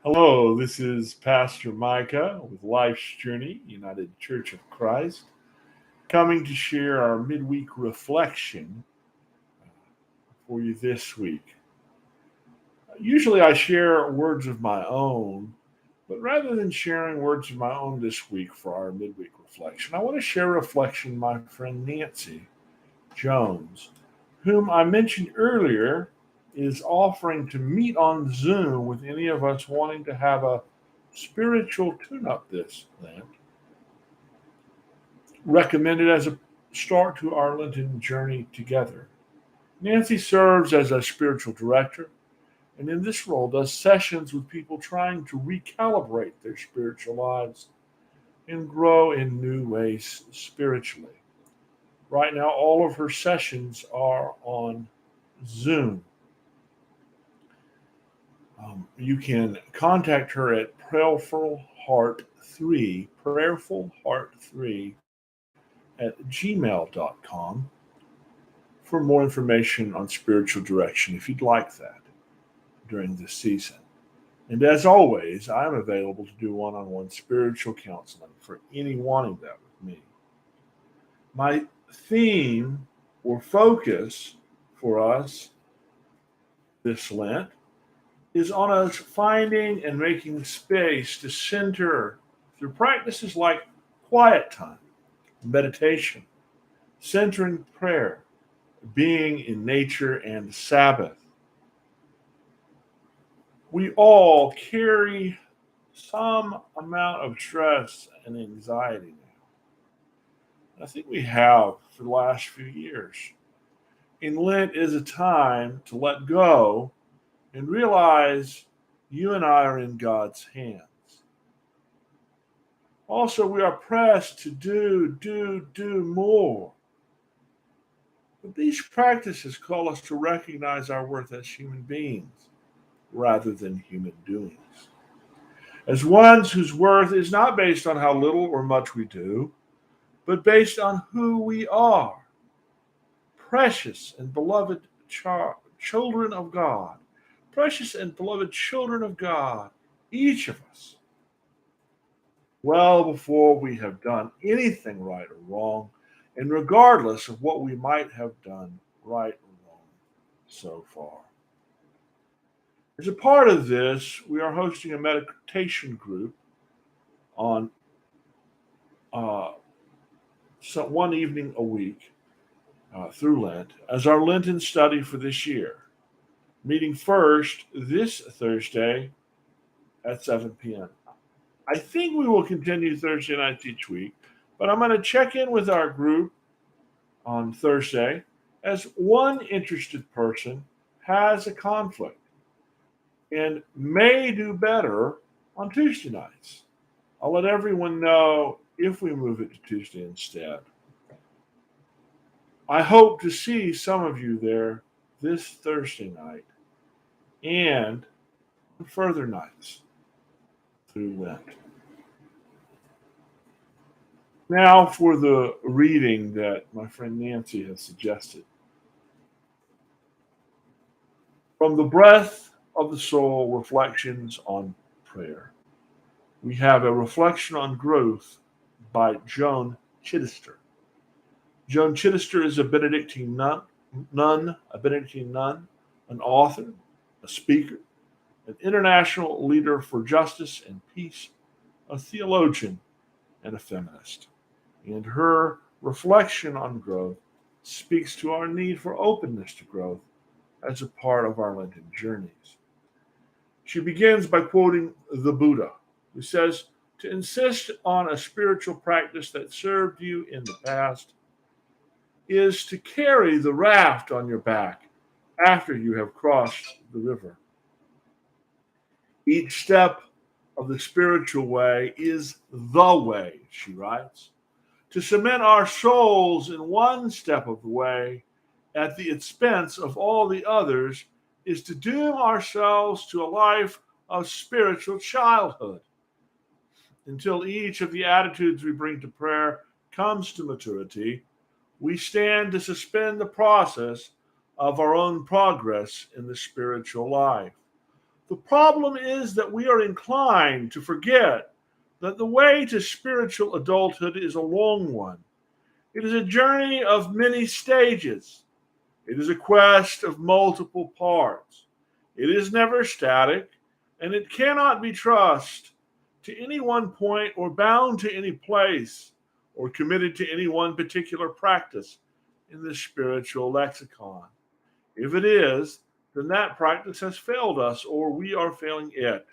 Hello, this is Pastor Micah with Life's Journey, United Church of Christ, coming to share our midweek reflection for you this week. Usually I share words of my own, but rather than sharing words of my own this week for our midweek reflection, I want to share a reflection my friend Nancy Jones, whom I mentioned earlier, is offering to meet on Zoom with any of us wanting to have a spiritual tune up this Lent, recommended as a start to our Lenten journey together. Nancy serves as a spiritual director and in this role does sessions with people trying to recalibrate their spiritual lives and grow in new ways spiritually. Right now, all of her sessions are on Zoom. You can contact her at prayerfulheart3 at gmail.com for more information on spiritual direction if you'd like that during this season. And as always, I'm available to do one-on-one spiritual counseling for any wanting that with me. My theme or focus for us this Lent is on us finding and making space to center through practices like quiet time, meditation, centering prayer, being in nature, and Sabbath. We all carry some amount of stress and anxiety now. I think we have for the last few years. And Lent is a time to let go and realize you and I are in God's hands. Also, we are pressed to do more. But these practices call us to recognize our worth as human beings rather than human doings. As ones whose worth is not based on how little or much we do, but based on who we are, precious and beloved children of God. Precious and beloved children of God, each of us, well before we have done anything right or wrong, and regardless of what we might have done right or wrong so far. As a part of this, we are hosting a meditation group on uh, one evening a week through Lent as our Lenten study for this year, meeting first this Thursday at 7 p.m. I think we will continue Thursday nights each week, but I'm going to check in with our group on Thursday as one interested person has a conflict and may do better on Tuesday nights. I'll let everyone know if we move it to Tuesday instead. I hope to see some of you there this Thursday night and further nights through Lent. Now for the reading that my friend Nancy has suggested. From the Breath of the Soul, Reflections on Prayer. We have a reflection on growth by Joan Chitister. Joan Chitister is a Benedictine nun, an author, a speaker, an international leader for justice and peace, a theologian, and a feminist. And her reflection on growth speaks to our need for openness to growth as a part of our Lenten journeys. She begins by quoting the Buddha, who says, to insist on a spiritual practice that served you in the past is to carry the raft on your back after you have crossed the river. Each step of the spiritual way is the way, she writes. To cement our souls in one step of the way at the expense of all the others is to doom ourselves to a life of spiritual childhood. Until each of the attitudes we bring to prayer comes to maturity, we stand to suspend the process of our own progress in the spiritual life. The problem is that we are inclined to forget that the way to spiritual adulthood is a long one. It is a journey of many stages. It is a quest of multiple parts. It is never static, and it cannot be trusted to any one point or bound to any place or committed to any one particular practice in the spiritual lexicon. If it is, then that practice has failed us or we are failing it.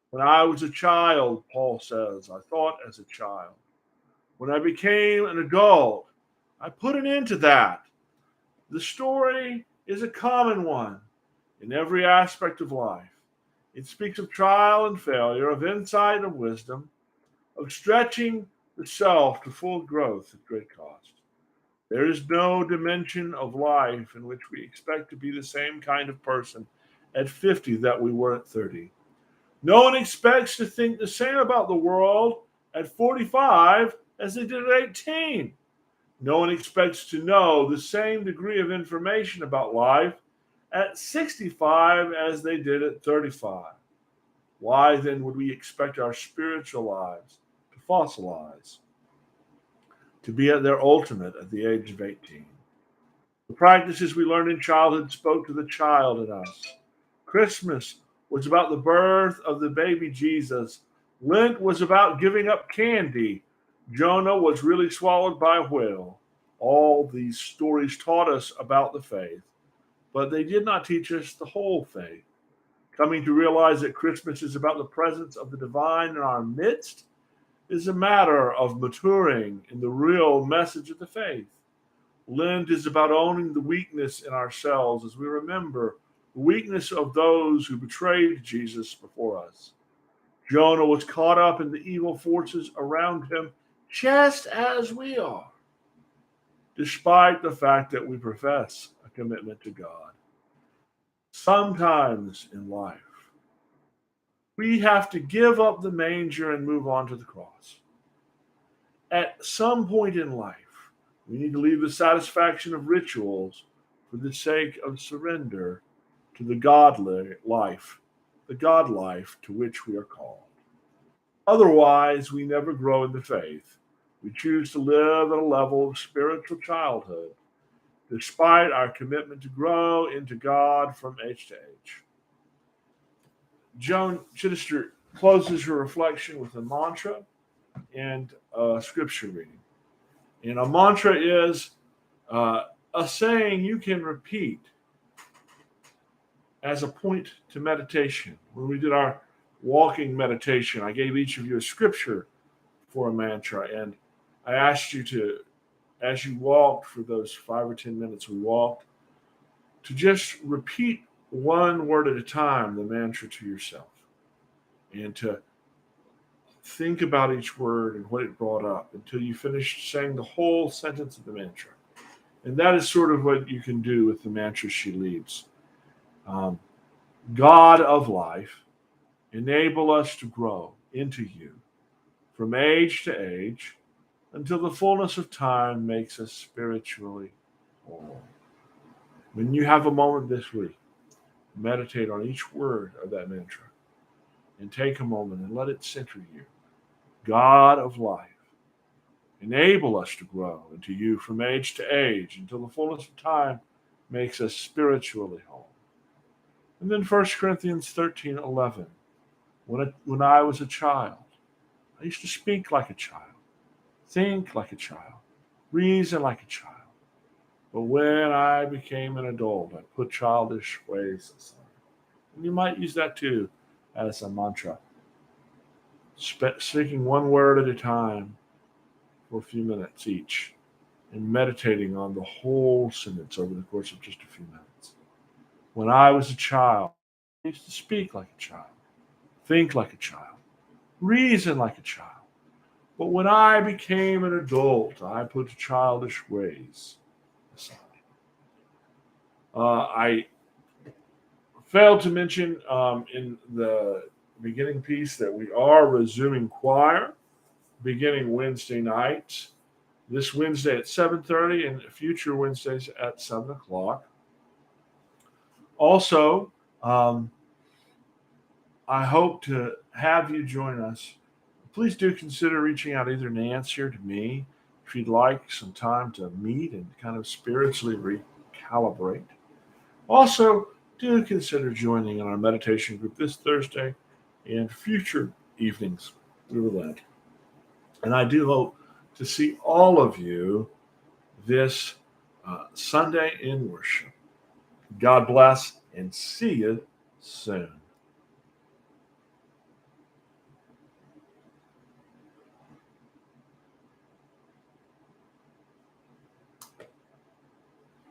When I was a child, Paul says, I thought as a child. When I became an adult, I put an end to that. The story is a common one in every aspect of life. It speaks of trial and failure, of insight and wisdom, of stretching the self to full growth at great cost. There is no dimension of life in which we expect to be the same kind of person at 50 that we were at 30. No one expects to think the same about the world at 45 as they did at 18. No one expects to know the same degree of information about life at 65 as they did at 35. Why then would we expect our spiritual lives to fossilize, to be at their ultimate at the age of 18? The practices we learned in childhood spoke to the child in us. Christmas was about the birth of the baby Jesus. Lent was about giving up candy. Jonah was really swallowed by a whale. All these stories taught us about the faith, but they did not teach us the whole faith. Coming to realize that Christmas is about the presence of the divine in our midst is a matter of maturing in the real message of the faith. Lent is about owning the weakness in ourselves as we remember the weakness of those who betrayed Jesus before us. Jonah was caught up in the evil forces around him just as we are, despite the fact that we profess a commitment to God. Sometimes in life, we have to give up the manger and move on to the cross. At some point in life, we need to leave the satisfaction of rituals for the sake of surrender to the godly life, the God life to which we are called. Otherwise, we never grow in the faith. We choose to live at a level of spiritual childhood, despite our commitment to grow into God from age to age. Joan Chitister closes her reflection with a mantra and a scripture reading. And a mantra is a saying you can repeat as a point to meditation. When we did our walking meditation, I gave each of you a scripture for a mantra, and I asked you to, as you walked for those 5 or 10 minutes we walked, to just repeat one word at a time the mantra to yourself, and to think about each word and what it brought up until you finished saying the whole sentence of the mantra. And that is sort of what you can do with the mantra she leaves. God of life, enable us to grow into you from age to age until the fullness of time makes us spiritually whole. When you have a moment this week, meditate on each word of that mantra and take a moment and let it center you. God of life, enable us to grow into you from age to age until the fullness of time makes us spiritually whole. And then 1 Corinthians 13:11. When I was a child, I used to speak like a child, think like a child, reason like a child. But when I became an adult, I put childish ways aside. And you might use that too as a mantra. Speaking one word at a time for a few minutes each and meditating on the whole sentence over the course of just a few minutes. When I was a child, I used to speak like a child, think like a child, reason like a child. But when I became an adult, I put childish ways aside. I failed to mention in the beginning piece that we are resuming choir beginning Wednesday nights. This Wednesday at 7:30 and future Wednesdays at 7 o'clock. Also, I hope to have you join us. Please do consider reaching out either Nancy or to me if you'd like some time to meet and kind of spiritually recalibrate. Also, do consider joining in our meditation group this Thursday and future evenings through Lent. And I do hope to see all of you this Sunday in worship. God bless and see you soon.